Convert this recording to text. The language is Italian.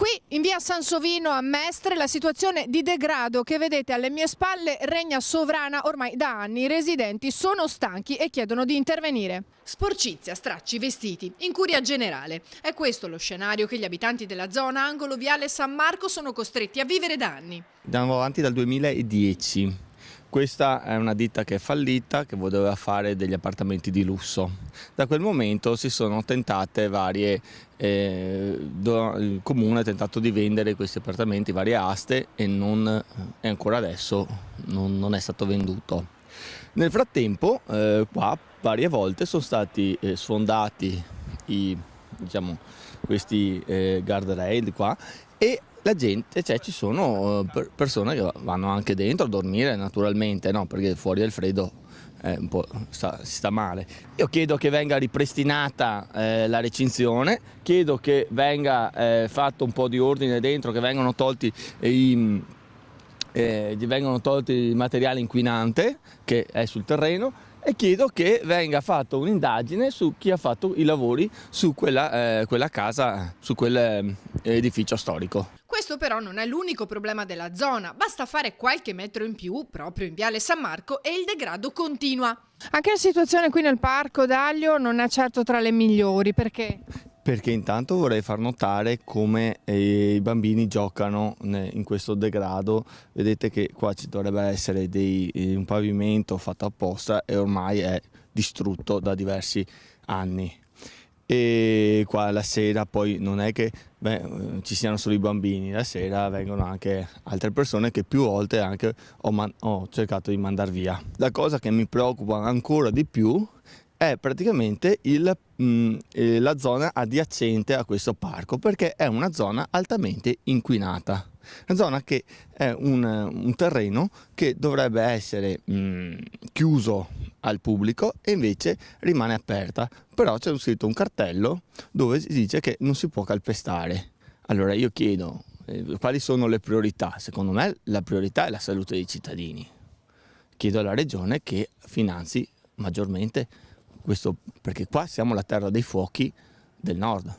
Qui in via Sansovino a Mestre la situazione di degrado che vedete alle mie spalle regna sovrana ormai da anni. I residenti sono stanchi e chiedono di intervenire. Sporcizia, stracci, vestiti, incuria generale. È questo lo scenario che gli abitanti della zona angolo viale San Marco sono costretti a vivere da anni. Andiamo avanti dal 2010. Questa è una ditta che è fallita, che voleva fare degli appartamenti di lusso. Da quel momento si sono tentate varie, il comune ha tentato di vendere questi appartamenti, varie aste, e ancora adesso non è stato venduto. Nel frattempo qua varie volte sono stati sfondati questi guardrail qua, e la gente, ci sono persone che vanno anche dentro a dormire naturalmente, no? Perché fuori del freddo un po' si sta male. Io chiedo che venga ripristinata la recinzione, chiedo che venga fatto un po' di ordine dentro, che vengano tolti il materiale inquinante che è sul terreno, e chiedo che venga fatta un'indagine su chi ha fatto i lavori su quella casa, su quell'edificio storico. Questo però non è l'unico problema della zona, basta fare qualche metro in più proprio in viale San Marco e il degrado continua. Anche la situazione qui nel parco d'Aglio non è certo tra le migliori, perché? Perché intanto vorrei far notare come i bambini giocano in questo degrado. Vedete che qua ci dovrebbe essere un pavimento fatto apposta e ormai è distrutto da diversi anni. E qua la sera poi non è che ci siano solo i bambini, la sera vengono anche altre persone che più volte anche ho cercato di mandar via. La cosa che mi preoccupa ancora di più è praticamente la zona adiacente a questo parco, perché è una zona altamente inquinata. Una zona che è un terreno che dovrebbe essere chiuso al pubblico e invece rimane aperta, però c'è scritto un cartello dove si dice che non si può calpestare. Allora io chiedo quali sono le priorità. Secondo me la priorità è la salute dei cittadini. Chiedo alla Regione che finanzi maggiormente questo, perché qua siamo la terra dei fuochi del nord.